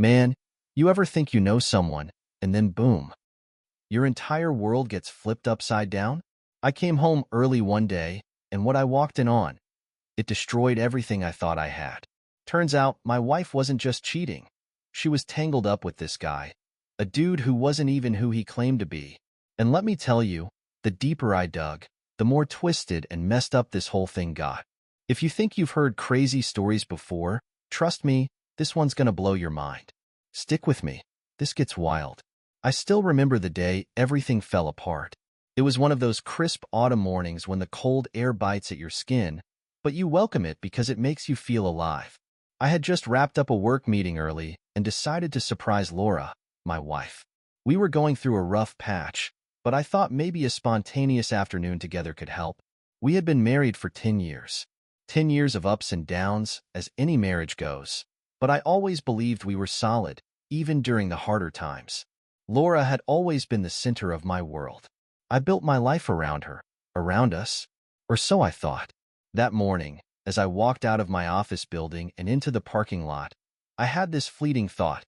Man, you ever think you know someone, and then boom, your entire world gets flipped upside down? I came home early one day, and what I walked in on, it destroyed everything I thought I had. Turns out, my wife wasn't just cheating. She was tangled up with this guy, a dude who wasn't even who he claimed to be. And let me tell you, the deeper I dug, the more twisted and messed up this whole thing got. If you think you've heard crazy stories before, trust me, this one's gonna blow your mind. Stick with me. This gets wild. I still remember the day everything fell apart. It was one of those crisp autumn mornings when the cold air bites at your skin, but you welcome it because it makes you feel alive. I had just wrapped up a work meeting early and decided to surprise Laura, my wife. We were going through a rough patch, but I thought maybe a spontaneous afternoon together could help. We had been married for 10 years. 10 years of ups and downs, as any marriage goes. But I always believed we were solid, even during the harder times. Laura had always been the center of my world. I built my life around her, around us, or so I thought. That morning, as I walked out of my office building and into the parking lot, I had this fleeting thought.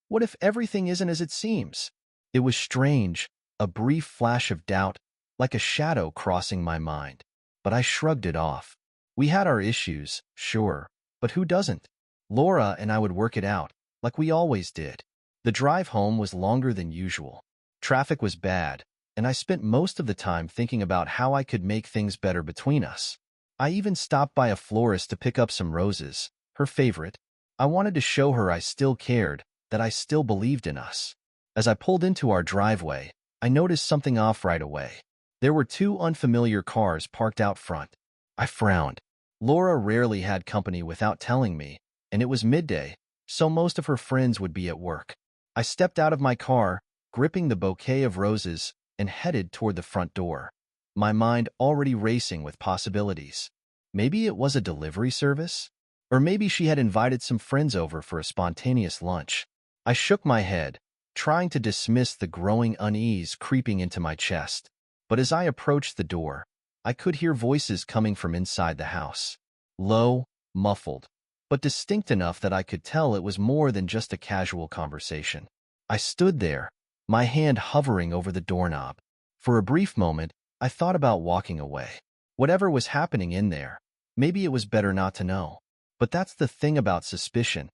What if everything isn't as it seems? It was strange, a brief flash of doubt, like a shadow crossing my mind. But I shrugged it off. We had our issues, sure, but who doesn't? Laura and I would work it out, like we always did. The drive home was longer than usual. Traffic was bad, and I spent most of the time thinking about how I could make things better between us. I even stopped by a florist to pick up some roses, her favorite. I wanted to show her I still cared, that I still believed in us. As I pulled into our driveway, I noticed something off right away. There were two unfamiliar cars parked out front. I frowned. Laura rarely had company without telling me, and it was midday, so most of her friends would be at work. I stepped out of my car, gripping the bouquet of roses, and headed toward the front door, my mind already racing with possibilities. Maybe it was a delivery service? Or maybe she had invited some friends over for a spontaneous lunch. I shook my head, trying to dismiss the growing unease creeping into my chest. But as I approached the door, I could hear voices coming from inside the house. Low, muffled, but distinct enough that I could tell it was more than just a casual conversation. I stood there, my hand hovering over the doorknob. For a brief moment, I thought about walking away. Whatever was happening in there, maybe it was better not to know. But that's the thing about suspicion.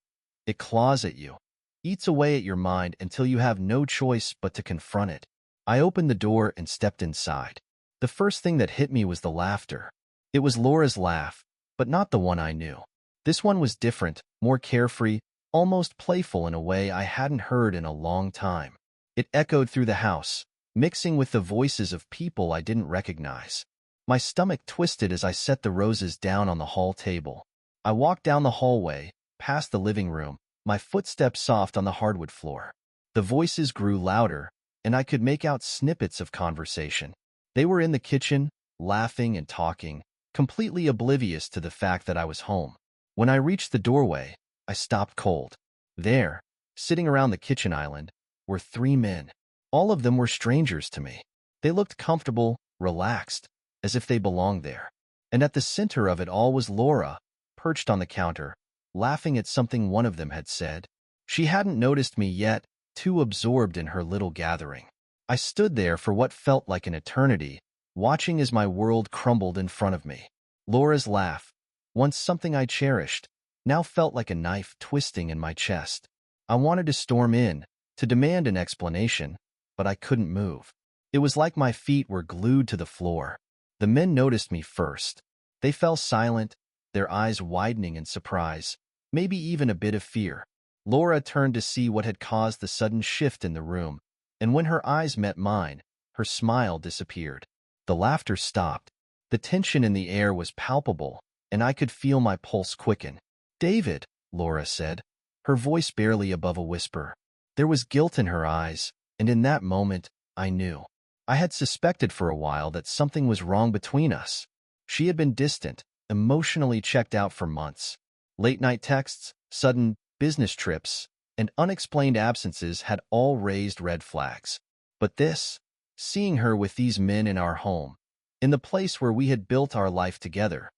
It claws at you, eats away at your mind until you have no choice but to confront it. I opened the door and stepped inside. The first thing that hit me was the laughter. It was Laura's laugh, but not the one I knew. This one was different, more carefree, almost playful in a way I hadn't heard in a long time. It echoed through the house, mixing with the voices of people I didn't recognize. My stomach twisted as I set the roses down on the hall table. I walked down the hallway, past the living room, my footsteps soft on the hardwood floor. The voices grew louder, and I could make out snippets of conversation. They were in the kitchen, laughing and talking, completely oblivious to the fact that I was home. When I reached the doorway, I stopped cold. There, sitting around the kitchen island, were three men. All of them were strangers to me. They looked comfortable, relaxed, as if they belonged there. And at the center of it all was Laura, perched on the counter, laughing at something one of them had said. She hadn't noticed me yet, too absorbed in her little gathering. I stood there for what felt like an eternity, watching as my world crumbled in front of me. Laura's laugh, once something I cherished, now felt like a knife twisting in my chest. I wanted to storm in, to demand an explanation, but I couldn't move. It was like my feet were glued to the floor. The men noticed me first. They fell silent, their eyes widening in surprise, maybe even a bit of fear. Laura turned to see what had caused the sudden shift in the room, and when her eyes met mine, her smile disappeared. The laughter stopped. The tension in the air was palpable, and I could feel my pulse quicken. "David," Laura said, her voice barely above a whisper. There was guilt in her eyes, and in that moment, I knew. I had suspected for a while that something was wrong between us. She had been distant, emotionally checked out for months. Late-night texts, sudden business trips, and unexplained absences had all raised red flags. But this, seeing her with these men in our home, in the place where we had built our life together,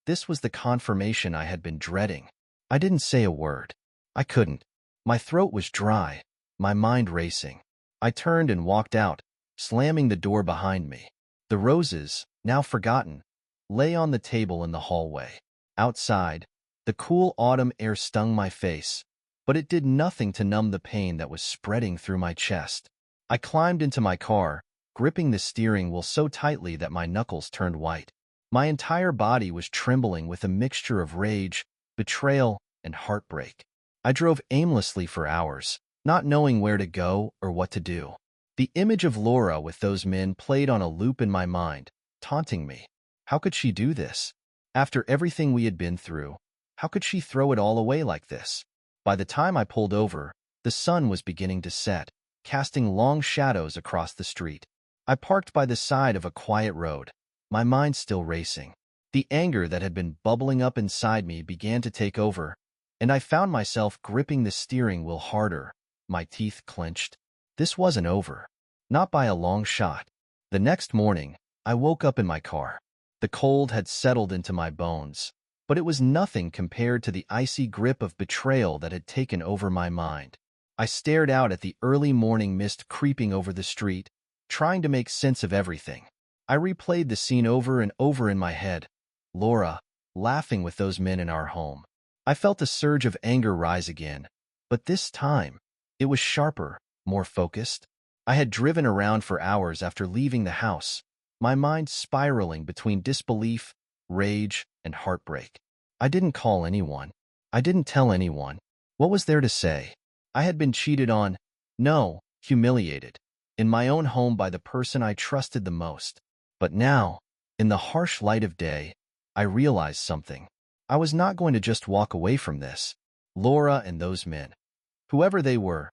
this was the confirmation I had been dreading. I didn't say a word. I couldn't. My throat was dry, my mind racing. I turned and walked out, slamming the door behind me. The roses, now forgotten, lay on the table in the hallway. Outside, the cool autumn air stung my face, but it did nothing to numb the pain that was spreading through my chest. I climbed into my car, gripping the steering wheel so tightly that my knuckles turned white. My entire body was trembling with a mixture of rage, betrayal, and heartbreak. I drove aimlessly for hours, not knowing where to go or what to do. The image of Laura with those men played on a loop in my mind, taunting me. How could she do this? After everything we had been through, how could she throw it all away like this? By the time I pulled over, the sun was beginning to set, casting long shadows across the street. I parked by the side of a quiet road, my mind still racing. The anger that had been bubbling up inside me began to take over, and I found myself gripping the steering wheel harder, my teeth clenched. This wasn't over. Not by a long shot. The next morning, I woke up in my car. The cold had settled into my bones, but it was nothing compared to the icy grip of betrayal that had taken over my mind. I stared out at the early morning mist creeping over the street, trying to make sense of everything. I replayed the scene over and over in my head. Laura, laughing with those men in our home. I felt a surge of anger rise again, but this time, it was sharper, more focused. I had driven around for hours after leaving the house, my mind spiraling between disbelief, rage, and heartbreak. I didn't call anyone. I didn't tell anyone. What was there to say? I had been cheated on, no, humiliated, in my own home by the person I trusted the most. But now, in the harsh light of day, I realized something. I was not going to just walk away from this. Laura and those men, whoever they were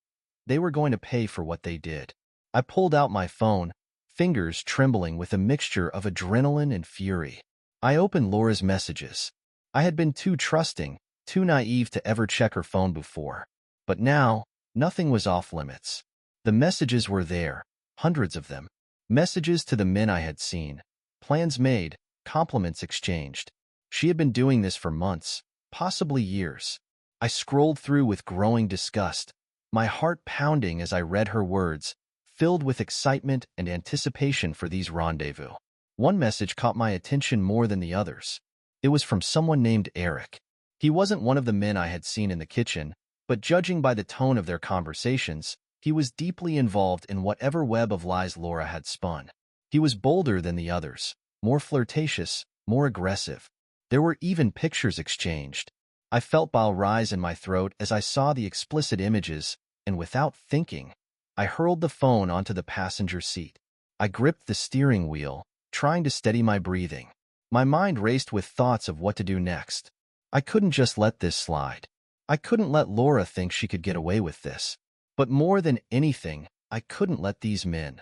going to pay for what they did. I pulled out my phone, fingers trembling with a mixture of adrenaline and fury. I opened Laura's messages. I had been too trusting, too naive to ever check her phone before. But now, nothing was off limits. The messages were there, hundreds of them. Messages to the men I had seen. Plans made, compliments exchanged. She had been doing this for months, possibly years. I scrolled through with growing disgust, my heart pounding as I read her words, filled with excitement and anticipation for these rendezvous. One message caught my attention more than the others. It was from someone named Eric. He wasn't one of the men I had seen in the kitchen, but judging by the tone of their conversations, he was deeply involved in whatever web of lies Laura had spun. He was bolder than the others, more flirtatious, more aggressive. There were even pictures exchanged. I felt bile rise in my throat as I saw the explicit images, and without thinking, I hurled the phone onto the passenger seat. I gripped the steering wheel, trying to steady my breathing. My mind raced with thoughts of what to do next. I couldn't just let this slide. I couldn't let Laura think she could get away with this. But more than anything, I couldn't let these men,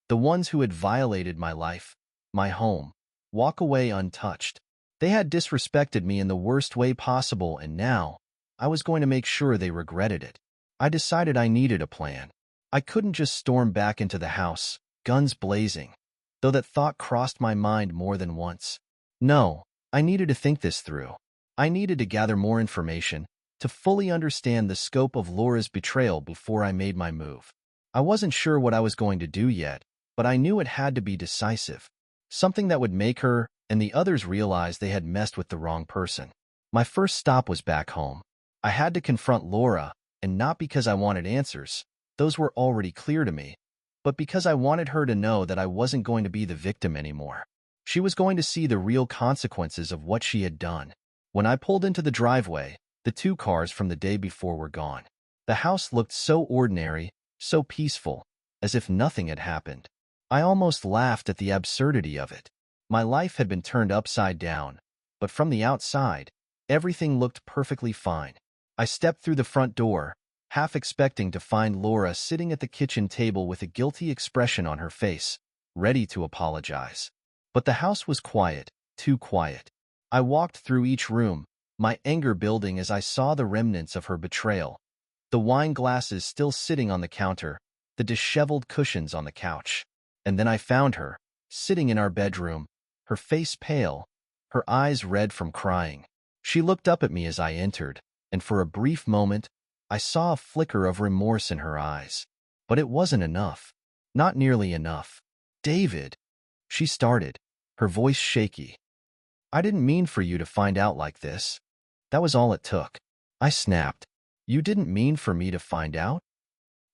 the ones who had violated my life, my home, walk away untouched. They had disrespected me in the worst way possible, and now, I was going to make sure they regretted it. I decided I needed a plan. I couldn't just storm back into the house, guns blazing, though that thought crossed my mind more than once. No, I needed to think this through. I needed to gather more information, to fully understand the scope of Laura's betrayal before I made my move. I wasn't sure what I was going to do yet, but I knew it had to be decisive. Something that would make her and the others realize they had messed with the wrong person. My first stop was back home. I had to confront Laura, and not because I wanted answers, those were already clear to me, but because I wanted her to know that I wasn't going to be the victim anymore. She was going to see the real consequences of what she had done. When I pulled into the driveway, the two cars from the day before were gone. The house looked so ordinary, so peaceful, as if nothing had happened. I almost laughed at the absurdity of it. My life had been turned upside down, but from the outside, everything looked perfectly fine. I stepped through the front door, half expecting to find Laura sitting at the kitchen table with a guilty expression on her face, ready to apologize. But the house was quiet, too quiet. I walked through each room, my anger building as I saw the remnants of her betrayal. The wine glasses still sitting on the counter, the disheveled cushions on the couch. And then I found her, sitting in our bedroom, her face pale, her eyes red from crying. She looked up at me as I entered, and for a brief moment, I saw a flicker of remorse in her eyes. But it wasn't enough. Not nearly enough. David, she started, her voice shaky. I didn't mean for you to find out like this. That was all it took. I snapped. You didn't mean for me to find out?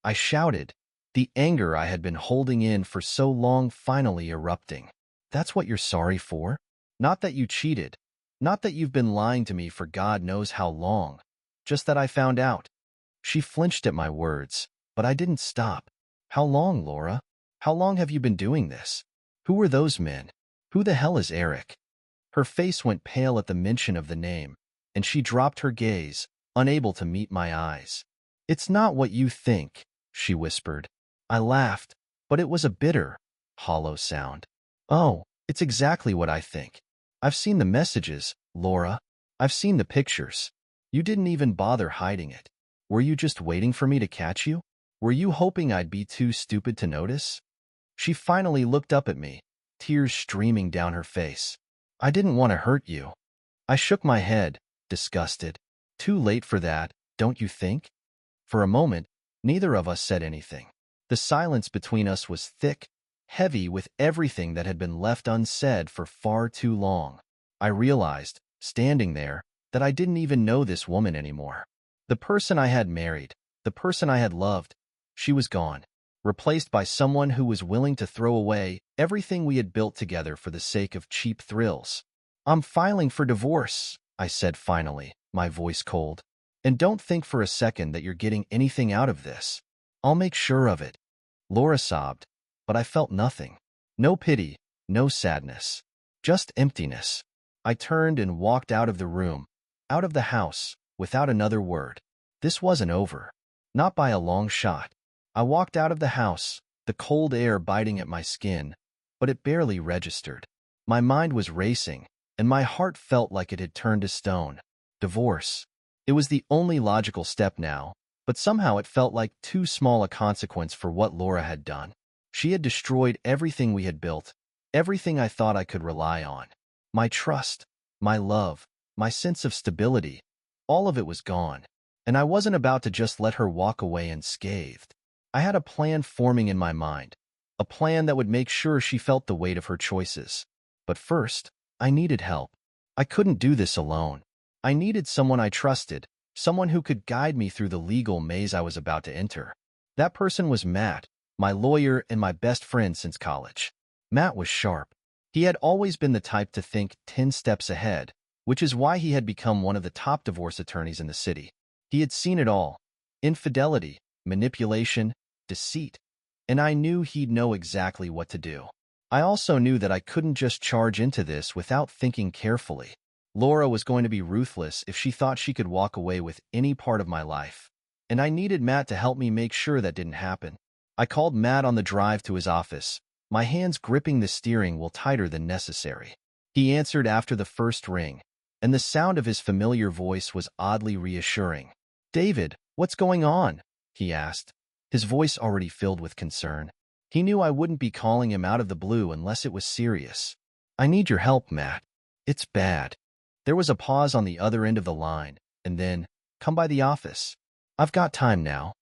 I shouted, the anger I had been holding in for so long finally erupting. That's what you're sorry for? Not that you cheated. Not that you've been lying to me for God knows how long. Just that I found out. She flinched at my words, but I didn't stop. How long, Laura? How long have you been doing this? Who were those men? Who the hell is Eric? Her face went pale at the mention of the name, and she dropped her gaze, unable to meet my eyes. It's not what you think, she whispered. I laughed, but it was a bitter, hollow sound. Oh, it's exactly what I think. I've seen the messages, Laura. I've seen the pictures. You didn't even bother hiding it. Were you just waiting for me to catch you? Were you hoping I'd be too stupid to notice? She finally looked up at me, tears streaming down her face. I didn't want to hurt you. I shook my head, disgusted. Too late for that, don't you think? For a moment, neither of us said anything. The silence between us was thick, heavy with everything that had been left unsaid for far too long. I realized, standing there, that I didn't even know this woman anymore. The person I had married, the person I had loved, she was gone, replaced by someone who was willing to throw away everything we had built together for the sake of cheap thrills. I'm filing for divorce, I said finally, my voice cold. And don't think for a second that you're getting anything out of this. I'll make sure of it. Laura sobbed, but I felt nothing. No pity, no sadness, just emptiness. I turned and walked out of the room, out of the house, without another word. This wasn't over. Not by a long shot. I walked out of the house, the cold air biting at my skin, but it barely registered. My mind was racing, and my heart felt like it had turned to stone. Divorce. It was the only logical step now, but somehow it felt like too small a consequence for what Laura had done. She had destroyed everything we had built, everything I thought I could rely on. My trust, my love, my sense of stability, all of it was gone, and I wasn't about to just let her walk away unscathed. I had a plan forming in my mind, a plan that would make sure she felt the weight of her choices. But first, I needed help. I couldn't do this alone. I needed someone I trusted, someone who could guide me through the legal maze I was about to enter. That person was Matt, my lawyer and my best friend since college. Matt was sharp. He had always been the type to think 10 steps ahead, which is why he had become one of the top divorce attorneys in the city. He had seen it all: infidelity, manipulation, deceit, and I knew he'd know exactly what to do. I also knew that I couldn't just charge into this without thinking carefully. Laura was going to be ruthless if she thought she could walk away with any part of my life, and I needed Matt to help me make sure that didn't happen. I called Matt on the drive to his office, my hands gripping the steering wheel tighter than necessary. He answered after the first ring, and the sound of his familiar voice was oddly reassuring. "David, what's going on?" he asked, his voice already filled with concern. He knew I wouldn't be calling him out of the blue unless it was serious. "I need your help, Matt. It's bad." There was a pause on the other end of the line, and then, "Come by the office. I've got time now."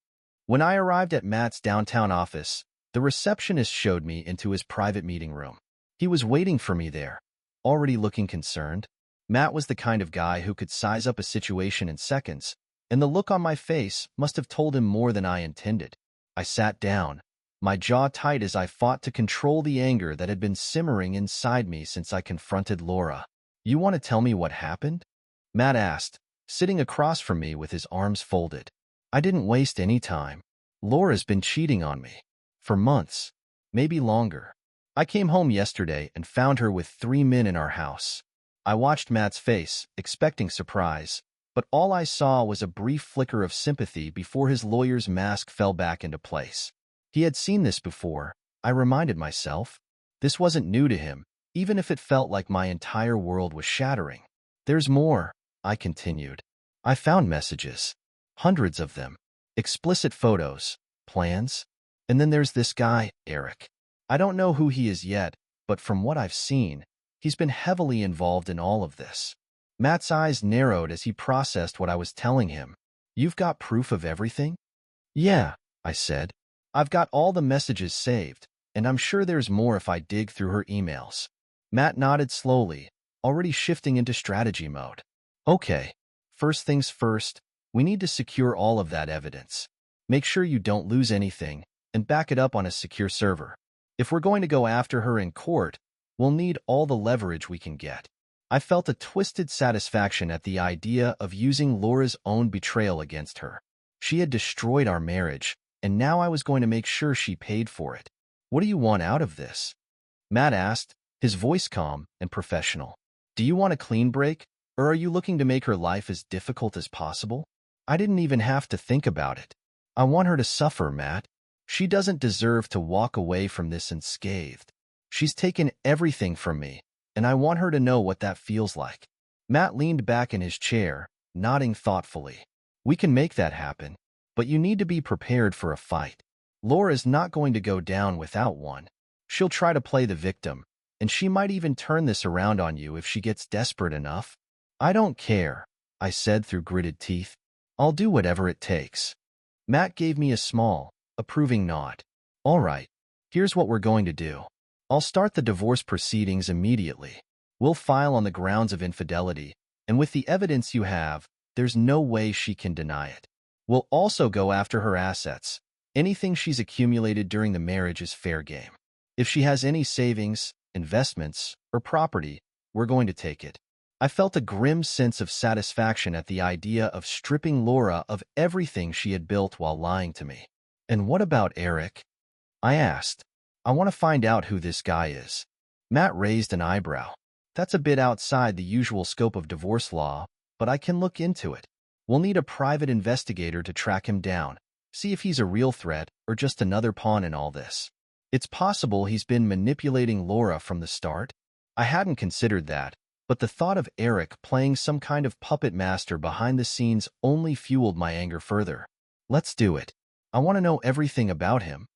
When I arrived at Matt's downtown office, the receptionist showed me into his private meeting room. He was waiting for me there, already looking concerned. Matt was the kind of guy who could size up a situation in seconds, and the look on my face must have told him more than I intended. I sat down, my jaw tight as I fought to control the anger that had been simmering inside me since I confronted Laura. "You want to tell me what happened?" Matt asked, sitting across from me with his arms folded. I didn't waste any time. Laura's been cheating on me. For months. Maybe longer. I came home yesterday and found her with 3 men in our house. I watched Matt's face, expecting surprise, but all I saw was a brief flicker of sympathy before his lawyer's mask fell back into place. He had seen this before, I reminded myself. This wasn't new to him, even if it felt like my entire world was shattering. "There's more," I continued. "I found messages. Hundreds of them. Explicit photos, plans. And then there's this guy, Eric. I don't know who he is yet, but from what I've seen, he's been heavily involved in all of this." Matt's eyes narrowed as he processed what I was telling him. You've got proof of everything? Yeah, I said. I've got all the messages saved, and I'm sure there's more if I dig through her emails. Matt nodded slowly, already shifting into strategy mode. Okay, first things first, we need to secure all of that evidence. Make sure you don't lose anything, and back it up on a secure server. If we're going to go after her in court, we'll need all the leverage we can get. I felt a twisted satisfaction at the idea of using Laura's own betrayal against her. She had destroyed our marriage, and now I was going to make sure she paid for it. What do you want out of this? Matt asked, his voice calm and professional. Do you want a clean break, or are you looking to make her life as difficult as possible? I didn't even have to think about it. I want her to suffer, Matt. She doesn't deserve to walk away from this unscathed. She's taken everything from me, and I want her to know what that feels like. Matt leaned back in his chair, nodding thoughtfully. We can make that happen, but you need to be prepared for a fight. Laura's not going to go down without one. She'll try to play the victim, and she might even turn this around on you if she gets desperate enough. I don't care, I said through gritted teeth. I'll do whatever it takes. Matt gave me a small, approving nod. All right, here's what we're going to do. I'll start the divorce proceedings immediately. We'll file on the grounds of infidelity, and with the evidence you have, there's no way she can deny it. We'll also go after her assets. Anything she's accumulated during the marriage is fair game. If she has any savings, investments, or property, we're going to take it. I felt a grim sense of satisfaction at the idea of stripping Laura of everything she had built while lying to me. And what about Eric? I asked. I want to find out who this guy is. Matt raised an eyebrow. That's a bit outside the usual scope of divorce law, but I can look into it. We'll need a private investigator to track him down, see if he's a real threat or just another pawn in all this. It's possible he's been manipulating Laura from the start. I hadn't considered that, but the thought of Eric playing some kind of puppet master behind the scenes only fueled my anger further. Let's do it. I want to know everything about him.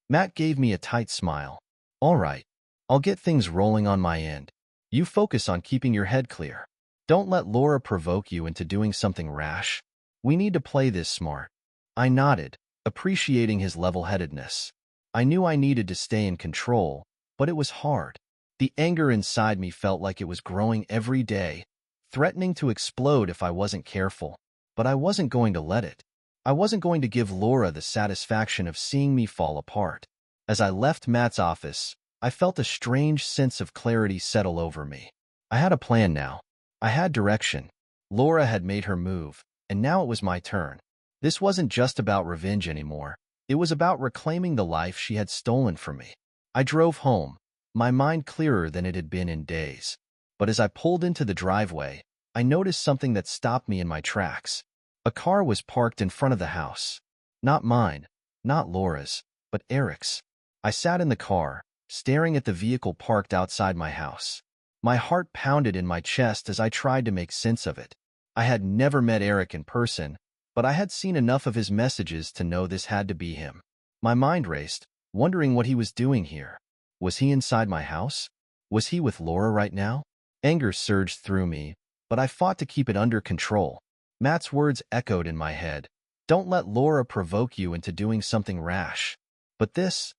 Matt gave me a tight smile. All right, I'll get things rolling on my end. You focus on keeping your head clear. Don't let Laura provoke you into doing something rash. We need to play this smart. I nodded, appreciating his level-headedness. I knew I needed to stay in control, but it was hard. The anger inside me felt like it was growing every day, threatening to explode if I wasn't careful. But I wasn't going to let it. I wasn't going to give Laura the satisfaction of seeing me fall apart. As I left Matt's office, I felt a strange sense of clarity settle over me. I had a plan now. I had direction. Laura had made her move, and now it was my turn. This wasn't just about revenge anymore. It was about reclaiming the life she had stolen from me. I drove home, my mind clearer than it had been in days. But as I pulled into the driveway, I noticed something that stopped me in my tracks. A car was parked in front of the house. Not mine, not Laura's, but Eric's. I sat in the car, staring at the vehicle parked outside my house. My heart pounded in my chest as I tried to make sense of it. I had never met Eric in person, but I had seen enough of his messages to know this had to be him. My mind raced, wondering what he was doing here. Was he inside my house? Was he with Laura right now? Anger surged through me, but I fought to keep it under control. Matt's words echoed in my head. Don't let Laura provoke you into doing something rash. But this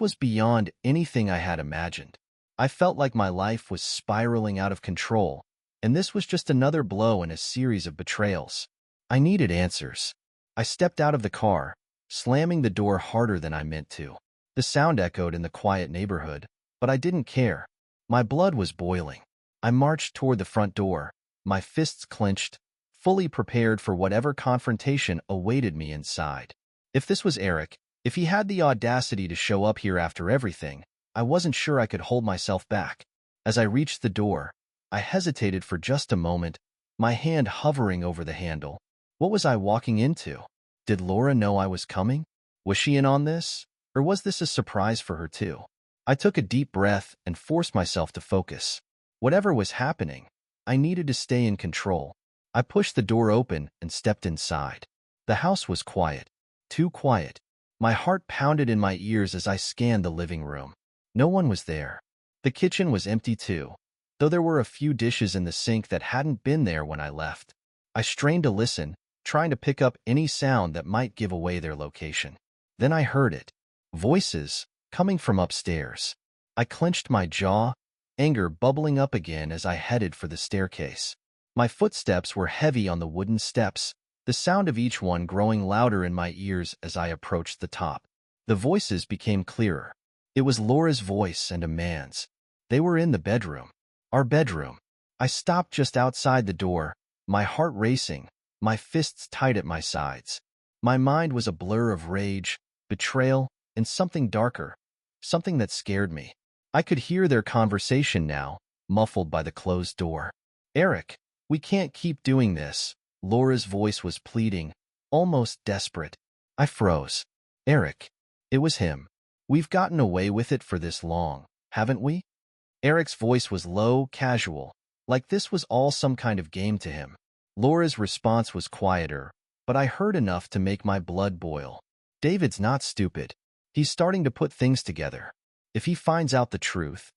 was beyond anything I had imagined. I felt like my life was spiraling out of control, and this was just another blow in a series of betrayals. I needed answers. I stepped out of the car, slamming the door harder than I meant to. The sound echoed in the quiet neighborhood, but I didn't care. My blood was boiling. I marched toward the front door, my fists clenched, fully prepared for whatever confrontation awaited me inside. If this was Eric, if he had the audacity to show up here after everything, I wasn't sure I could hold myself back. As I reached the door, I hesitated for just a moment, my hand hovering over the handle. What was I walking into? Did Laura know I was coming? Was she in on this? Or was this a surprise for her too? I took a deep breath and forced myself to focus. Whatever was happening, I needed to stay in control. I pushed the door open and stepped inside. The house was quiet. Too quiet. My heart pounded in my ears as I scanned the living room. No one was there. The kitchen was empty too, though there were a few dishes in the sink that hadn't been there when I left. I strained to listen, trying to pick up any sound that might give away their location. Then I heard it. Voices coming from upstairs. I clenched my jaw, anger bubbling up again as I headed for the staircase. My footsteps were heavy on the wooden steps, the sound of each one growing louder in my ears as I approached the top. The voices became clearer. It was Laura's voice and a man's. They were in the bedroom. Our bedroom. I stopped just outside the door, my heart racing, my fists tight at my sides. My mind was a blur of rage, betrayal, and something darker, something that scared me. I could hear their conversation now, muffled by the closed door. "Eric, we can't keep doing this." Laura's voice was pleading, almost desperate. I froze. "Eric." It was him. "We've gotten away with it for this long, haven't we?" Eric's voice was low, casual, like this was all some kind of game to him. Laura's response was quieter, but I heard enough to make my blood boil. "David's not stupid. He's starting to put things together. If he finds out the truth—"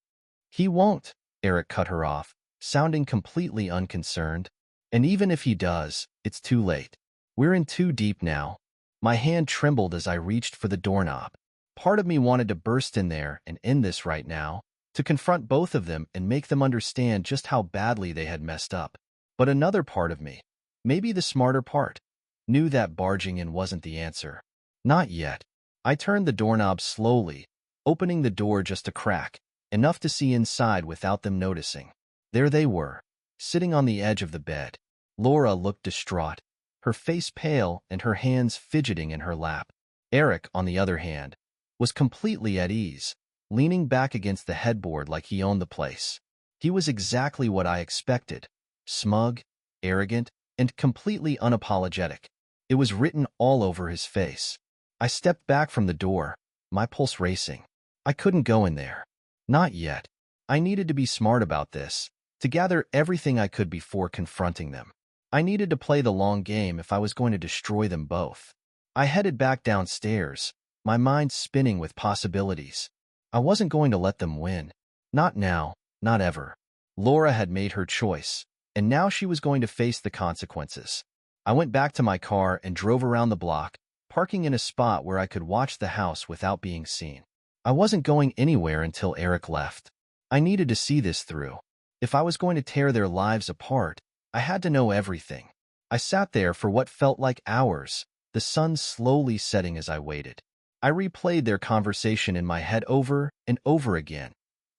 "He won't," Eric cut her off, sounding completely unconcerned. "And even if he does, it's too late. We're in too deep now." My hand trembled as I reached for the doorknob. Part of me wanted to burst in there and end this right now, to confront both of them and make them understand just how badly they had messed up. But another part of me, maybe the smarter part, knew that barging in wasn't the answer. Not yet. I turned the doorknob slowly, opening the door just a crack, enough to see inside without them noticing. There they were, sitting on the edge of the bed. Laura looked distraught, her face pale and her hands fidgeting in her lap. Eric, on the other hand, was completely at ease, leaning back against the headboard like he owned the place. He was exactly what I expected, smug, arrogant, and completely unapologetic. It was written all over his face. I stepped back from the door, my pulse racing. I couldn't go in there. Not yet. I needed to be smart about this, to gather everything I could before confronting them. I needed to play the long game if I was going to destroy them both. I headed back downstairs, my mind spinning with possibilities. I wasn't going to let them win. Not now, not ever. Laura had made her choice, and now she was going to face the consequences. I went back to my car and drove around the block, parking in a spot where I could watch the house without being seen. I wasn't going anywhere until Eric left. I needed to see this through. If I was going to tear their lives apart, I had to know everything. I sat there for what felt like hours, the sun slowly setting as I waited. I replayed their conversation in my head over and over again,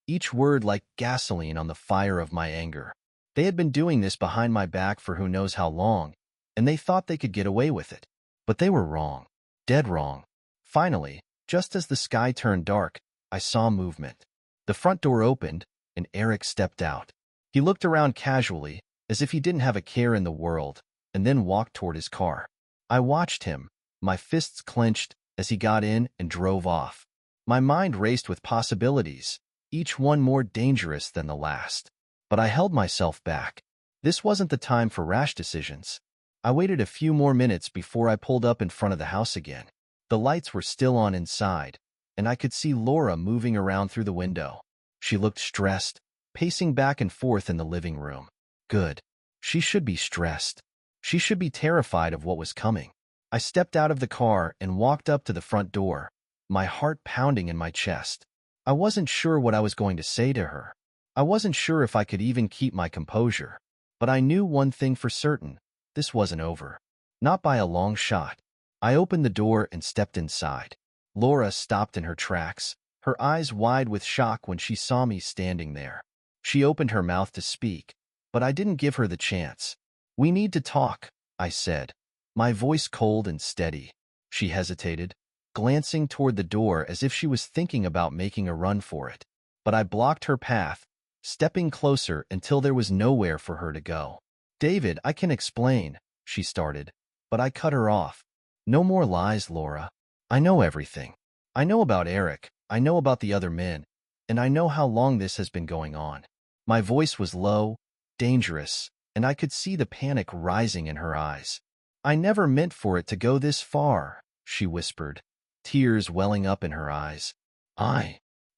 each word like gasoline on the fire of my anger. They had been doing this behind my back for who knows how long, and they thought they could get away with it. But they were wrong. Dead wrong. Finally, just as the sky turned dark, I saw movement. The front door opened, and Eric stepped out. He looked around casually, as if he didn't have a care in the world, and then walked toward his car. I watched him, my fists clenched, as he got in and drove off. My mind raced with possibilities, each one more dangerous than the last. But I held myself back. This wasn't the time for rash decisions. I waited a few more minutes before I pulled up in front of the house again. The lights were still on inside, and I could see Laura moving around through the window. She looked stressed, pacing back and forth in the living room. Good. She should be stressed. She should be terrified of what was coming. I stepped out of the car and walked up to the front door, my heart pounding in my chest. I wasn't sure what I was going to say to her. I wasn't sure if I could even keep my composure. But I knew one thing for certain. This wasn't over. Not by a long shot. I opened the door and stepped inside. Laura stopped in her tracks, her eyes wide with shock when she saw me standing there. She opened her mouth to speak, but I didn't give her the chance. "We need to talk," I said, my voice cold and steady. She hesitated, glancing toward the door as if she was thinking about making a run for it. But I blocked her path, stepping closer until there was nowhere for her to go. "David, I can explain," she started, but I cut her off. "No more lies, Laura. I know everything. I know about Eric, I know about the other men, and I know how long this has been going on." My voice was low, dangerous, and I could see the panic rising in her eyes. "I never meant for it to go this far," she whispered, tears welling up in her eyes.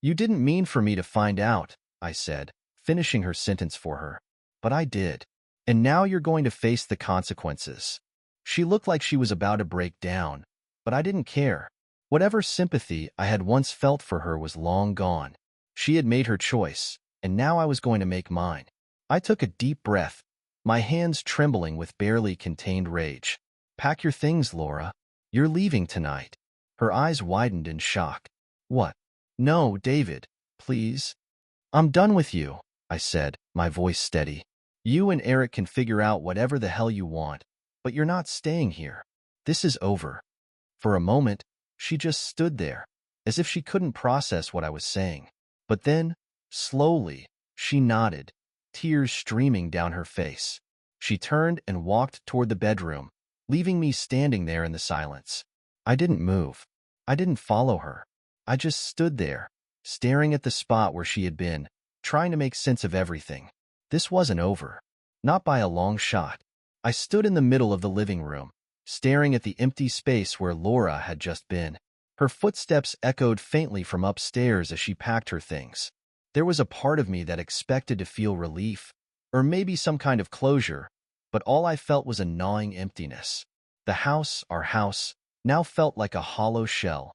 You didn't mean for me to find out," I said, finishing her sentence for her. "But I did. And now you're going to face the consequences." She looked like she was about to break down, but I didn't care. Whatever sympathy I had once felt for her was long gone. She had made her choice, and now I was going to make mine. I took a deep breath, my hands trembling with barely contained rage. "Pack your things, Laura. You're leaving tonight." Her eyes widened in shock. "What? No, David, please." "I'm done with you," I said, my voice steady. "You and Eric can figure out whatever the hell you want, but you're not staying here. This is over." For a moment, she just stood there, as if she couldn't process what I was saying. But then, slowly, she nodded, tears streaming down her face. She turned and walked toward the bedroom, leaving me standing there in the silence. I didn't move. I didn't follow her. I just stood there, staring at the spot where she had been, trying to make sense of everything. This wasn't over. Not by a long shot. I stood in the middle of the living room, staring at the empty space where Laura had just been. Her footsteps echoed faintly from upstairs as she packed her things. There was a part of me that expected to feel relief, or maybe some kind of closure, but all I felt was a gnawing emptiness. The house, our house, now felt like a hollow shell,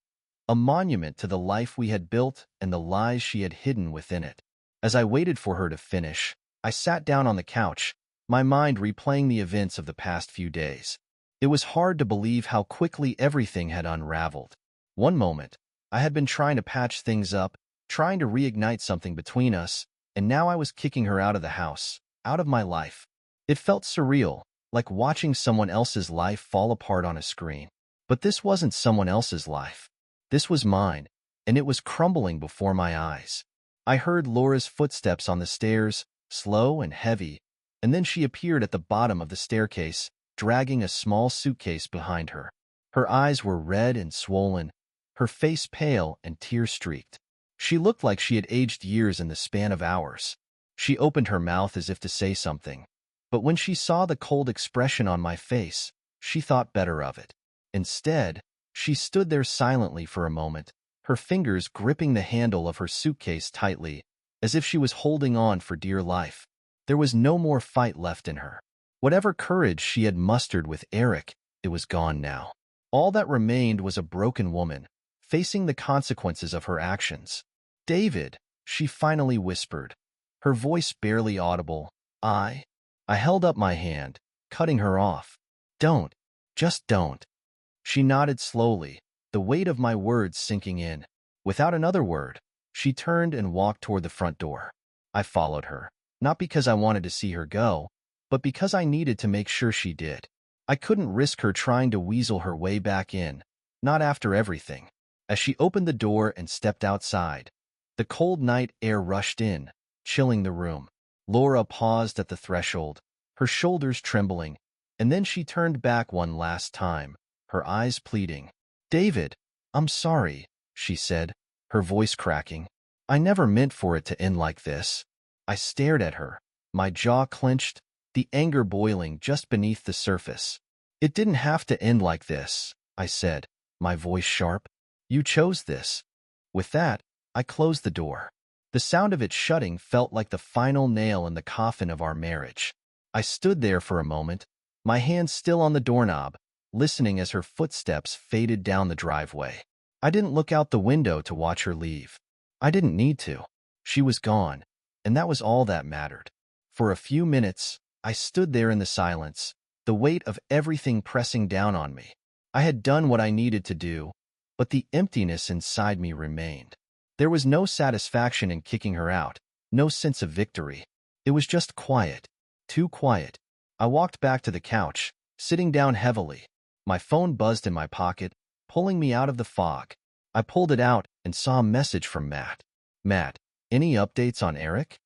a monument to the life we had built and the lies she had hidden within it. As I waited for her to finish, I sat down on the couch, my mind replaying the events of the past few days. It was hard to believe how quickly everything had unraveled. One moment, I had been trying to patch things up, trying to reignite something between us, and now I was kicking her out of the house, out of my life. It felt surreal, like watching someone else's life fall apart on a screen. But this wasn't someone else's life. This was mine, and it was crumbling before my eyes. I heard Laura's footsteps on the stairs, slow and heavy, and then she appeared at the bottom of the staircase, dragging a small suitcase behind her. Her eyes were red and swollen, her face pale and tear-streaked. She looked like she had aged years in the span of hours. She opened her mouth as if to say something, but when she saw the cold expression on my face, she thought better of it. Instead, she stood there silently for a moment, her fingers gripping the handle of her suitcase tightly, as if she was holding on for dear life. There was no more fight left in her. Whatever courage she had mustered with Eric, it was gone now. All that remained was a broken woman, facing the consequences of her actions. "David," she finally whispered, her voice barely audible. I held up my hand, cutting her off. "Don't. Just don't." She nodded slowly, the weight of my words sinking in. Without another word, she turned and walked toward the front door. I followed her, not because I wanted to see her go, but because I needed to make sure she did. I couldn't risk her trying to weasel her way back in, not after everything. As she opened the door and stepped outside, the cold night air rushed in, chilling the room. Laura paused at the threshold, her shoulders trembling, and then she turned back one last time, her eyes pleading. "David, I'm sorry," she said, her voice cracking. "I never meant for it to end like this." I stared at her, my jaw clenched, the anger boiling just beneath the surface. "It didn't have to end like this," I said, my voice sharp. "You chose this." With that, I closed the door. The sound of it shutting felt like the final nail in the coffin of our marriage. I stood there for a moment, my hand still on the doorknob, listening as her footsteps faded down the driveway. I didn't look out the window to watch her leave. I didn't need to. She was gone, and that was all that mattered. For a few minutes, I stood there in the silence, the weight of everything pressing down on me. I had done what I needed to do, but the emptiness inside me remained. There was no satisfaction in kicking her out, no sense of victory. It was just quiet, too quiet. I walked back to the couch, sitting down heavily. My phone buzzed in my pocket, pulling me out of the fog. I pulled it out and saw a message from Matt. "Matt, any updates on Eric?"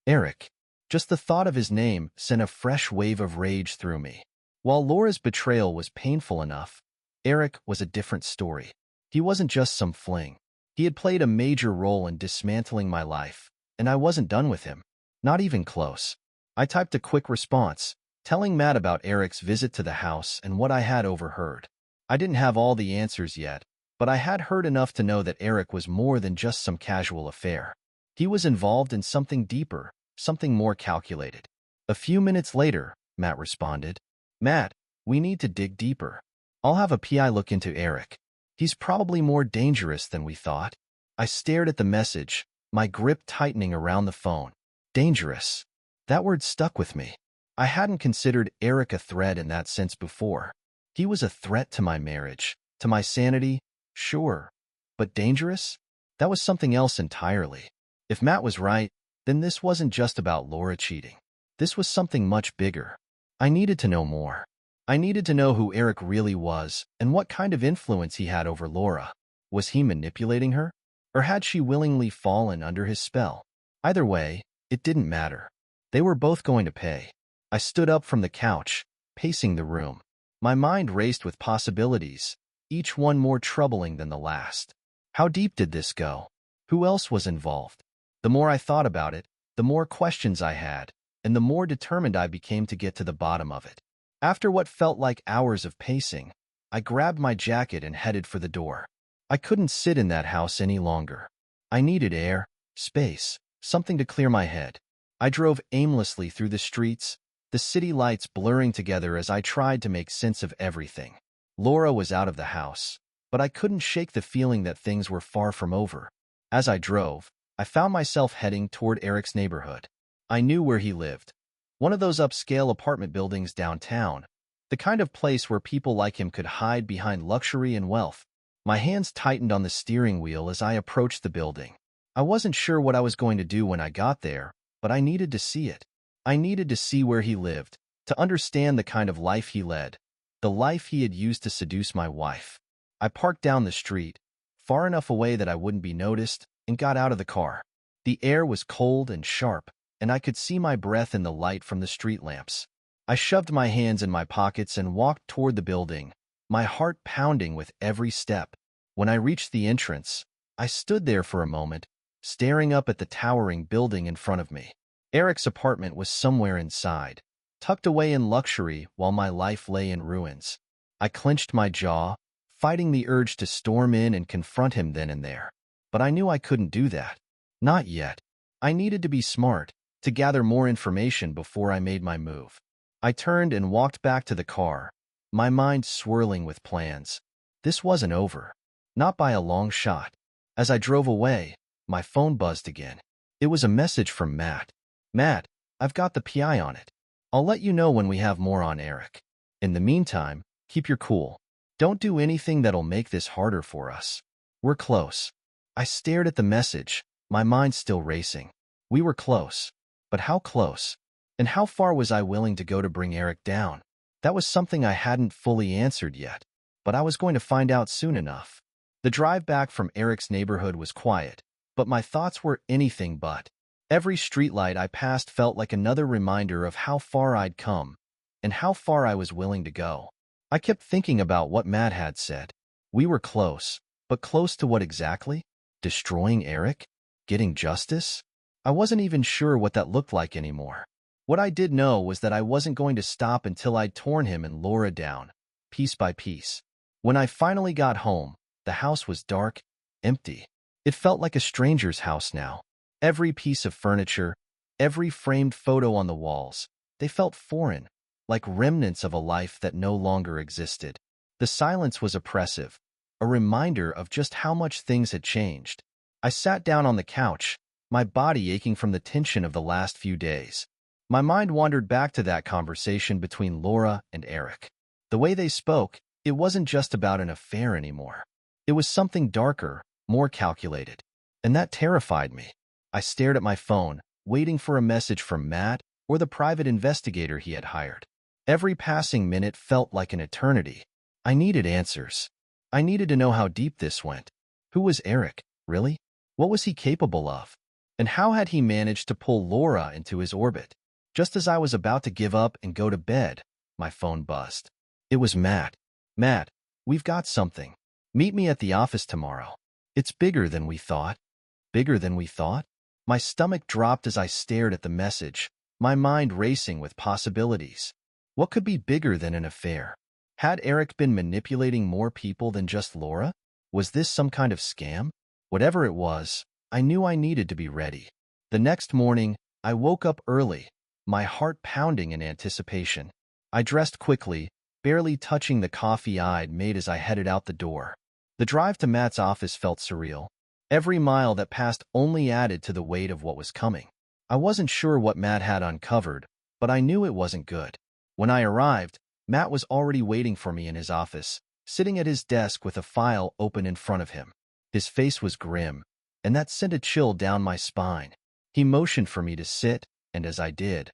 Eric. Just the thought of his name sent a fresh wave of rage through me. While Laura's betrayal was painful enough, Eric was a different story. He wasn't just some fling. He had played a major role in dismantling my life, and I wasn't done with him. Not even close. I typed a quick response, telling Matt about Eric's visit to the house and what I had overheard. I didn't have all the answers yet, but I had heard enough to know that Eric was more than just some casual affair. He was involved in something deeper, something more calculated. A few minutes later, Matt responded. "Matt, We need to dig deeper. I'll have a PI look into Eric. He's probably more dangerous than we thought. I stared at the message, my grip tightening around the phone. Dangerous. That word stuck with me. I hadn't considered Eric a threat in that sense before. He was a threat to my marriage, to my sanity, sure. But dangerous? That was something else entirely. If Matt was right, then this wasn't just about Laura cheating. This was something much bigger. I needed to know more. I needed to know who Eric really was and what kind of influence he had over Laura. Was he manipulating her? Or had she willingly fallen under his spell? Either way, it didn't matter. They were both going to pay. I stood up from the couch, pacing the room. My mind raced with possibilities, each one more troubling than the last. How deep did this go? Who else was involved? The more I thought about it, the more questions I had, and the more determined I became to get to the bottom of it. After what felt like hours of pacing, I grabbed my jacket and headed for the door. I couldn't sit in that house any longer. I needed air, space, something to clear my head. I drove aimlessly through the streets, the city lights blurring together as I tried to make sense of everything. Laura was out of the house, but I couldn't shake the feeling that things were far from over. As I drove, I found myself heading toward Eric's neighborhood. I knew where he lived. One of those upscale apartment buildings downtown, the kind of place where people like him could hide behind luxury and wealth. My hands tightened on the steering wheel as I approached the building. I wasn't sure what I was going to do when I got there, but I needed to see it. I needed to see where he lived, to understand the kind of life he led, the life he had used to seduce my wife. I parked down the street, far enough away that I wouldn't be noticed, and got out of the car. The air was cold and sharp, and I could see my breath in the light from the street lamps. I shoved my hands in my pockets and walked toward the building, my heart pounding with every step. When I reached the entrance, I stood there for a moment, staring up at the towering building in front of me. Eric's apartment was somewhere inside, tucked away in luxury while my life lay in ruins. I clenched my jaw, fighting the urge to storm in and confront him then and there. But I knew I couldn't do that. Not yet. I needed to be smart, to gather more information before I made my move. I turned and walked back to the car, my mind swirling with plans. This wasn't over. Not by a long shot. As I drove away, my phone buzzed again. It was a message from Matt. Matt, I've got the PI on it. I'll let you know when we have more on Eric. In the meantime, keep your cool. Don't do anything that'll make this harder for us. We're close. I stared at the message, my mind still racing. We were close. But how close? And how far was I willing to go to bring Eric down? That was something I hadn't fully answered yet, but I was going to find out soon enough. The drive back from Eric's neighborhood was quiet, but my thoughts were anything but. Every streetlight I passed felt like another reminder of how far I'd come, and how far I was willing to go. I kept thinking about what Matt had said. We were close, but close to what exactly? Destroying Eric? Getting justice? I wasn't even sure what that looked like anymore. What I did know was that I wasn't going to stop until I'd torn him and Laura down, piece by piece. When I finally got home, the house was dark, empty. It felt like a stranger's house now. Every piece of furniture, every framed photo on the walls, they felt foreign, like remnants of a life that no longer existed. The silence was oppressive, a reminder of just how much things had changed. I sat down on the couch, my body aching from the tension of the last few days. My mind wandered back to that conversation between Laura and Eric. The way they spoke, it wasn't just about an affair anymore. It was something darker, more calculated. And that terrified me. I stared at my phone, waiting for a message from Matt or the private investigator he had hired. Every passing minute felt like an eternity. I needed answers. I needed to know how deep this went. Who was Eric, really? What was he capable of? And how had he managed to pull Laura into his orbit? Just as I was about to give up and go to bed, my phone buzzed. It was Matt. Matt, we've got something. Meet me at the office tomorrow. It's bigger than we thought. Bigger than we thought? My stomach dropped as I stared at the message, my mind racing with possibilities. What could be bigger than an affair? Had Eric been manipulating more people than just Laura? Was this some kind of scam? Whatever it was, I knew I needed to be ready. The next morning, I woke up early, my heart pounding in anticipation. I dressed quickly, barely touching the coffee I'd made as I headed out the door. The drive to Matt's office felt surreal. Every mile that passed only added to the weight of what was coming. I wasn't sure what Matt had uncovered, but I knew it wasn't good. When I arrived, Matt was already waiting for me in his office, sitting at his desk with a file open in front of him. His face was grim, and that sent a chill down my spine. He motioned for me to sit, and as I did,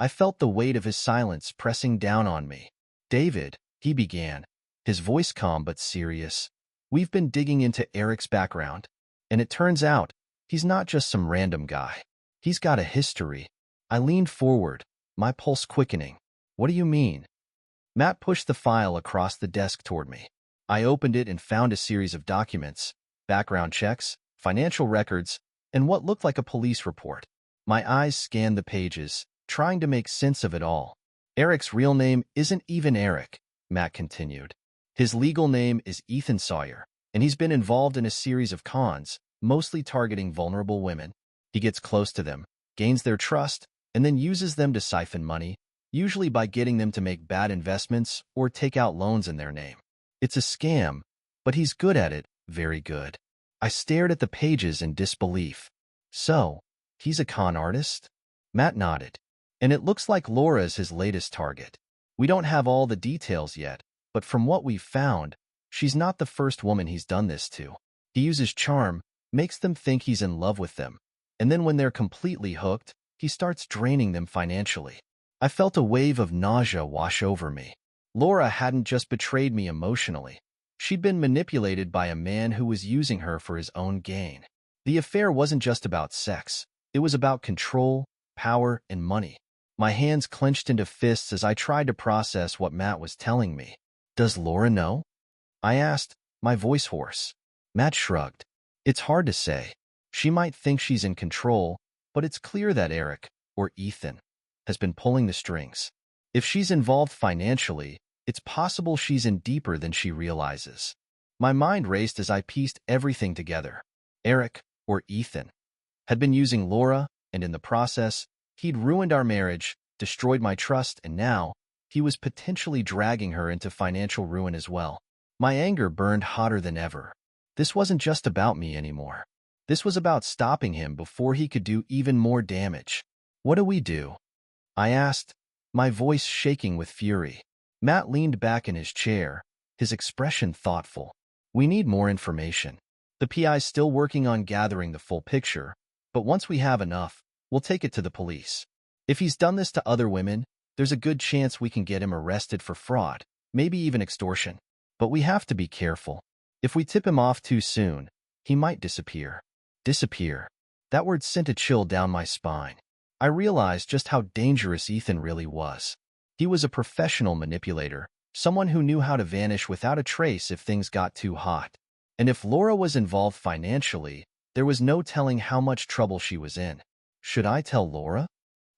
I felt the weight of his silence pressing down on me. "David," he began, his voice calm but serious, "we've been digging into Eric's background, and it turns out he's not just some random guy. He's got a history." I leaned forward, my pulse quickening. "What do you mean?" Matt pushed the file across the desk toward me. I opened it and found a series of documents, background checks, financial records, and what looked like a police report. My eyes scanned the pages, trying to make sense of it all. "Eric's real name isn't even Eric," Matt continued. "His legal name is Ethan Sawyer, and he's been involved in a series of cons, mostly targeting vulnerable women. He gets close to them, gains their trust, and then uses them to siphon money, usually by getting them to make bad investments or take out loans in their name. It's a scam, but he's good at it, very good." I stared at the pages in disbelief. "So, he's a con artist?" Matt nodded. "And it looks like Laura's his latest target. We don't have all the details yet, but from what we've found, she's not the first woman he's done this to. He uses charm, makes them think he's in love with them, and then when they're completely hooked, he starts draining them financially." I felt a wave of nausea wash over me. Laura hadn't just betrayed me emotionally. She'd been manipulated by a man who was using her for his own gain. The affair wasn't just about sex. It was about control, power, and money. My hands clenched into fists as I tried to process what Matt was telling me. "Does Laura know?" I asked, my voice hoarse. Matt shrugged. "It's hard to say. She might think she's in control, but it's clear that Eric, or Ethan, has been pulling the strings. If she's involved financially, it's possible she's in deeper than she realizes." My mind raced as I pieced everything together. Eric, or Ethan, had been using Laura, and in the process, he'd ruined our marriage, destroyed my trust, and now, he was potentially dragging her into financial ruin as well. My anger burned hotter than ever. This wasn't just about me anymore. This was about stopping him before he could do even more damage. "What do we do?" I asked, my voice shaking with fury. Matt leaned back in his chair, his expression thoughtful. "We need more information. The PI's still working on gathering the full picture, but once we have enough, we'll take it to the police. If he's done this to other women, there's a good chance we can get him arrested for fraud, maybe even extortion. But we have to be careful. If we tip him off too soon, he might disappear." Disappear. That word sent a chill down my spine. I realized just how dangerous Ethan really was. He was a professional manipulator, someone who knew how to vanish without a trace if things got too hot. And if Laura was involved financially, there was no telling how much trouble she was in. Should I tell Laura?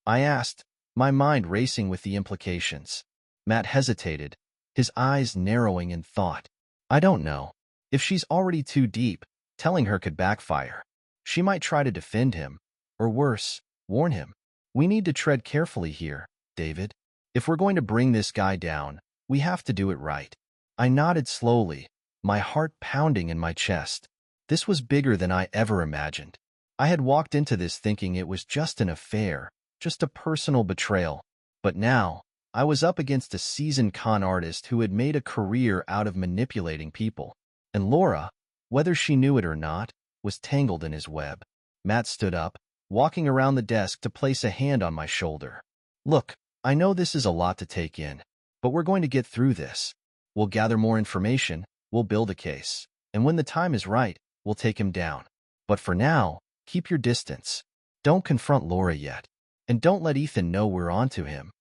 I asked, my mind racing with the implications. Matt hesitated, his eyes narrowing in thought. "I don't know. If she's already too deep, telling her could backfire. She might try to defend him, or worse, warn him. We need to tread carefully here, David. If we're going to bring this guy down, we have to do it right." I nodded slowly, my heart pounding in my chest. This was bigger than I ever imagined. I had walked into this thinking it was just an affair, just a personal betrayal. But now, I was up against a seasoned con artist who had made a career out of manipulating people. And Laura, whether she knew it or not, was tangled in his web. Matt stood up, walking around the desk to place a hand on my shoulder. "Look, I know this is a lot to take in, but we're going to get through this. We'll gather more information, we'll build a case, and when the time is right, we'll take him down. But for now, keep your distance. Don't confront Laura yet, and don't let Ethan know we're onto him."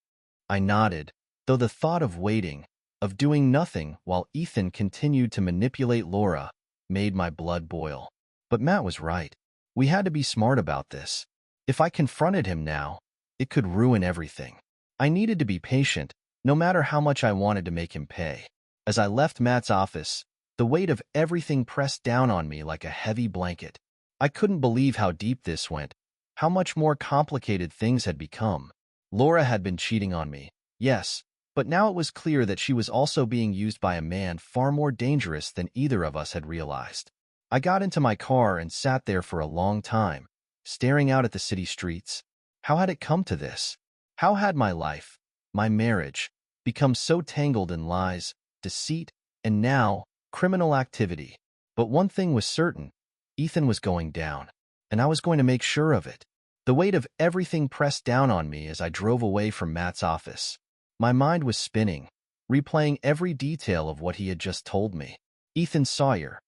I nodded, though the thought of waiting, of doing nothing while Ethan continued to manipulate Laura, made my blood boil. But Matt was right. We had to be smart about this. If I confronted him now, it could ruin everything. I needed to be patient, no matter how much I wanted to make him pay. As I left Matt's office, the weight of everything pressed down on me like a heavy blanket. I couldn't believe how deep this went, how much more complicated things had become. Laura had been cheating on me, yes, But now it was clear that she was also being used by a man far more dangerous than either of us had realized. I got into my car and sat there for a long time, staring out at the city streets. How had it come to this? How had my life, my marriage, become so tangled in lies, deceit, and now, criminal activity? But one thing was certain: Ethan was going down, and I was going to make sure of it. The weight of everything pressed down on me as I drove away from Matt's office. My mind was spinning, replaying every detail of what he had just told me. Ethan Sawyer,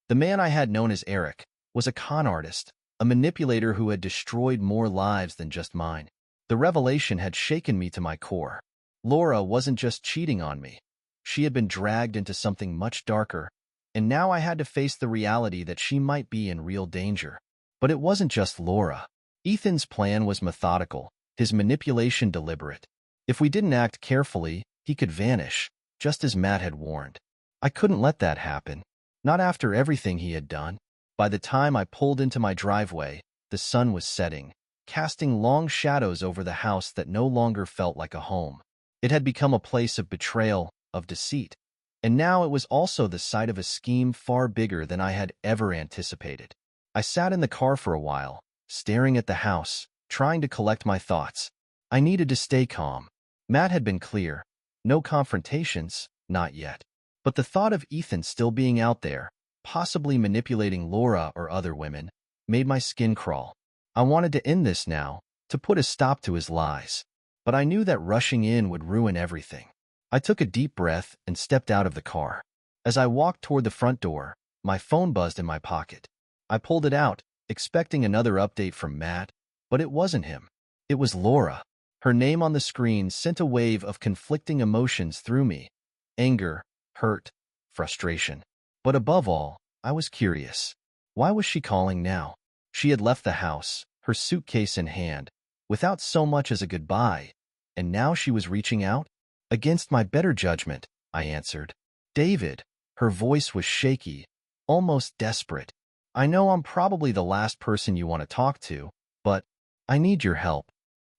the man I had known as Eric, was a con artist, a manipulator who had destroyed more lives than just mine. The revelation had shaken me to my core. Laura wasn't just cheating on me. She had been dragged into something much darker, and now I had to face the reality that she might be in real danger. But it wasn't just Laura. Ethan's plan was methodical, his manipulation deliberate. If we didn't act carefully, he could vanish, just as Matt had warned. I couldn't let that happen. Not after everything he had done. By the time I pulled into my driveway, the sun was setting, casting long shadows over the house that no longer felt like a home. It had become a place of betrayal, of deceit, and now it was also the site of a scheme far bigger than I had ever anticipated. I sat in the car for a while, staring at the house, trying to collect my thoughts. I needed to stay calm. Matt had been clear. No confrontations, not yet. But the thought of Ethan still being out there, possibly manipulating Laura or other women, made my skin crawl. I wanted to end this now, to put a stop to his lies. But I knew that rushing in would ruin everything. I took a deep breath and stepped out of the car. As I walked toward the front door, my phone buzzed in my pocket. I pulled it out, expecting another update from Matt, but it wasn't him. It was Laura. Her name on the screen sent a wave of conflicting emotions through me: anger, hurt, frustration. But above all, I was curious. Why was she calling now? She had left the house, her suitcase in hand, without so much as a goodbye, and now she was reaching out? Against my better judgment, I answered. David. Her voice was shaky, almost desperate. I know I'm probably the last person you want to talk to, but I need your help.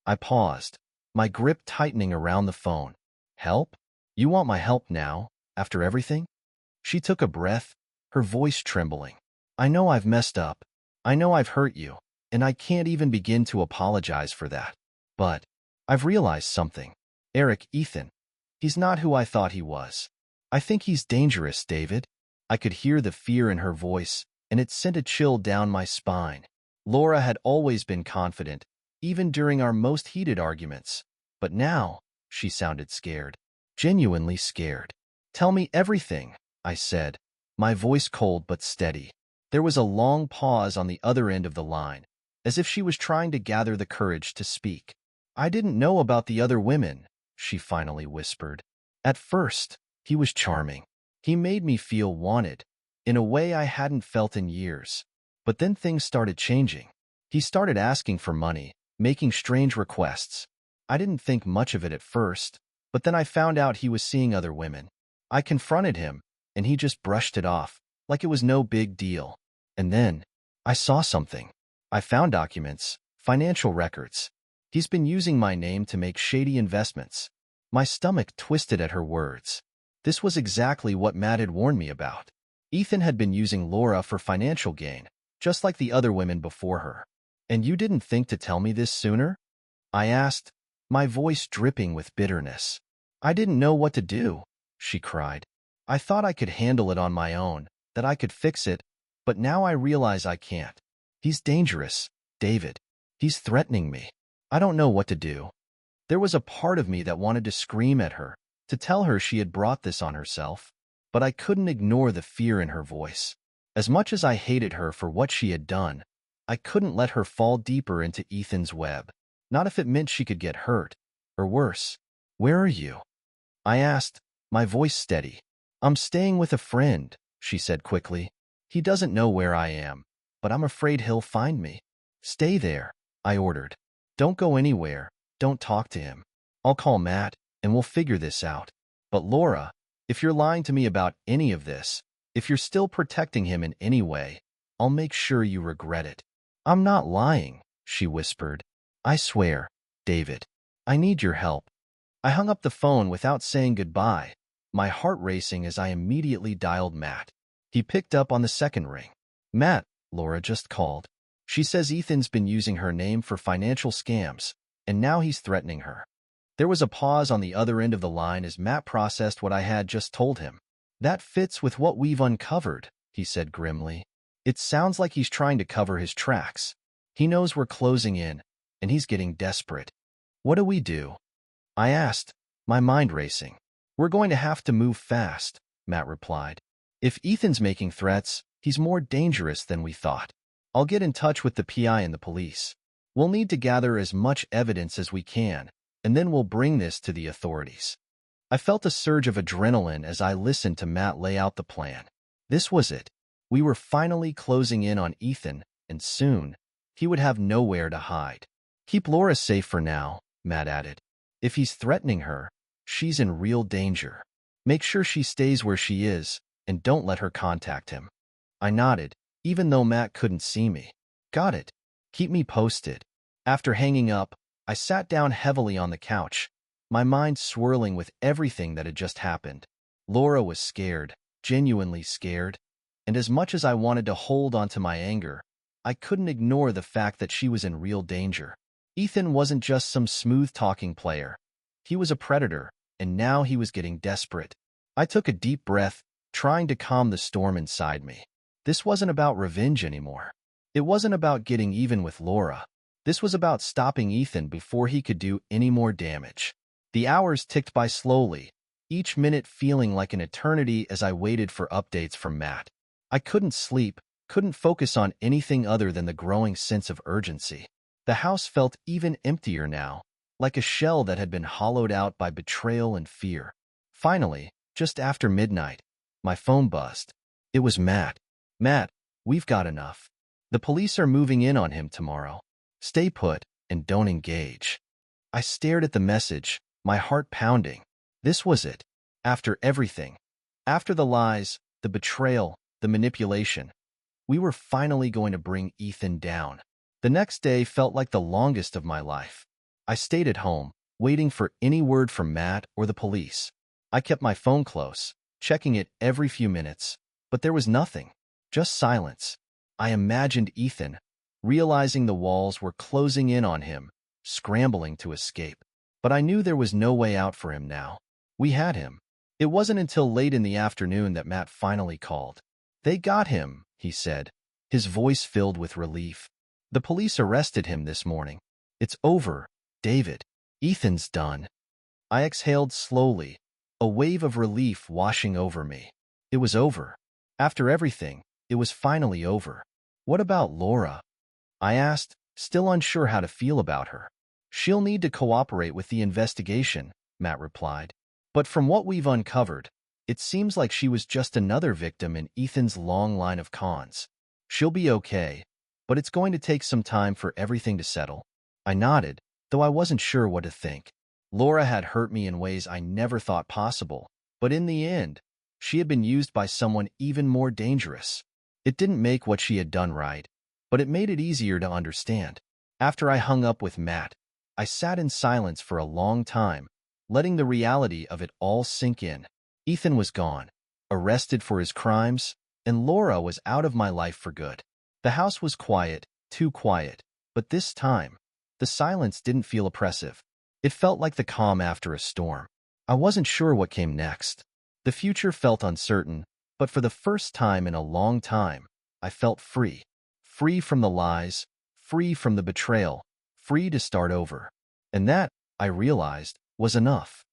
I paused, my grip tightening around the phone. Help? You want my help now, after everything? She took a breath, her voice trembling. I know I've messed up. I know I've hurt you, and I can't even begin to apologize for that. But I've realized something. Ethan. He's not who I thought he was. I think he's dangerous, David. I could hear the fear in her voice, and it sent a chill down my spine. Laura had always been confident, even during our most heated arguments. But now, she sounded scared. Genuinely scared. Tell me everything, I said, my voice cold but steady. There was a long pause on the other end of the line, as if she was trying to gather the courage to speak. I didn't know about the other women, she finally whispered. At first, he was charming. He made me feel wanted, in a way I hadn't felt in years. But then things started changing. He started asking for money, making strange requests. I didn't think much of it at first, but then I found out he was seeing other women. I confronted him, and he just brushed it off, like it was no big deal. And then, I saw something. I found documents, financial records. He's been using my name to make shady investments. My stomach twisted at her words. This was exactly what Matt had warned me about. Ethan had been using Laura for financial gain, just like the other women before her. And you didn't think to tell me this sooner? I asked, my voice dripping with bitterness. I didn't know what to do, she cried. I thought I could handle it on my own, that I could fix it, but now I realize I can't. He's dangerous, David. He's threatening me. I don't know what to do. There was a part of me that wanted to scream at her, to tell her she had brought this on herself, but I couldn't ignore the fear in her voice. As much as I hated her for what she had done, I couldn't let her fall deeper into Ethan's web, not if it meant she could get hurt, or worse. Where are you? I asked, my voice steady. I'm staying with a friend, she said quickly. He doesn't know where I am, but I'm afraid he'll find me. Stay there, I ordered. Don't go anywhere, don't talk to him. I'll call Matt, and we'll figure this out. But Laura, if you're lying to me about any of this, if you're still protecting him in any way, I'll make sure you regret it. I'm not lying, she whispered. I swear, David. I need your help. I hung up the phone without saying goodbye, my heart racing as I immediately dialed Matt. He picked up on the second ring. Matt, Laura just called. She says Ethan's been using her name for financial scams, and now he's threatening her. There was a pause on the other end of the line as Matt processed what I had just told him. That fits with what we've uncovered, he said grimly. It sounds like he's trying to cover his tracks. He knows we're closing in, and he's getting desperate. What do we do? I asked, my mind racing. We're going to have to move fast, Matt replied. If Ethan's making threats, he's more dangerous than we thought. I'll get in touch with the PI and the police. We'll need to gather as much evidence as we can, and then we'll bring this to the authorities. I felt a surge of adrenaline as I listened to Matt lay out the plan. This was it. We were finally closing in on Ethan, and soon, he would have nowhere to hide. Keep Laura safe for now, Matt added. If he's threatening her, she's in real danger. Make sure she stays where she is, and don't let her contact him. I nodded, even though Matt couldn't see me. Got it. Keep me posted. After hanging up, I sat down heavily on the couch, my mind swirling with everything that had just happened. Laura was scared, genuinely scared, and as much as I wanted to hold on to my anger, I couldn't ignore the fact that she was in real danger. Ethan wasn't just some smooth-talking player. He was a predator, and now he was getting desperate. I took a deep breath, trying to calm the storm inside me. This wasn't about revenge anymore. It wasn't about getting even with Laura. This was about stopping Ethan before he could do any more damage. The hours ticked by slowly, each minute feeling like an eternity as I waited for updates from Matt. I couldn't sleep, couldn't focus on anything other than the growing sense of urgency. The house felt even emptier now, like a shell that had been hollowed out by betrayal and fear. Finally, just after midnight, my phone buzzed. It was Matt. Matt, we've got enough. The police are moving in on him tomorrow. Stay put and don't engage. I stared at the message, my heart pounding. This was it. After everything. After the lies, the betrayal, the manipulation. We were finally going to bring Ethan down. The next day felt like the longest of my life. I stayed at home, waiting for any word from Matt or the police. I kept my phone close, checking it every few minutes, but there was nothing, just silence. I imagined Ethan, realizing the walls were closing in on him, scrambling to escape. But I knew there was no way out for him now. We had him. It wasn't until late in the afternoon that Matt finally called. They got him, he said, his voice filled with relief. The police arrested him this morning. It's over, David. Ethan's done. I exhaled slowly, a wave of relief washing over me. It was over. After everything, it was finally over. What about Laura? I asked, still unsure how to feel about her. She'll need to cooperate with the investigation, Matt replied. But from what we've uncovered, it seems like she was just another victim in Ethan's long line of cons. She'll be okay, but it's going to take some time for everything to settle. I nodded, though I wasn't sure what to think. Laura had hurt me in ways I never thought possible, but in the end, she had been used by someone even more dangerous. It didn't make what she had done right, but it made it easier to understand. After I hung up with Matt, I sat in silence for a long time, letting the reality of it all sink in. Ethan was gone, arrested for his crimes, and Laura was out of my life for good. The house was quiet, too quiet, but this time, the silence didn't feel oppressive. It felt like the calm after a storm. I wasn't sure what came next. The future felt uncertain, but for the first time in a long time, I felt free. Free from the lies, free from the betrayal, free to start over. And that, I realized, was enough.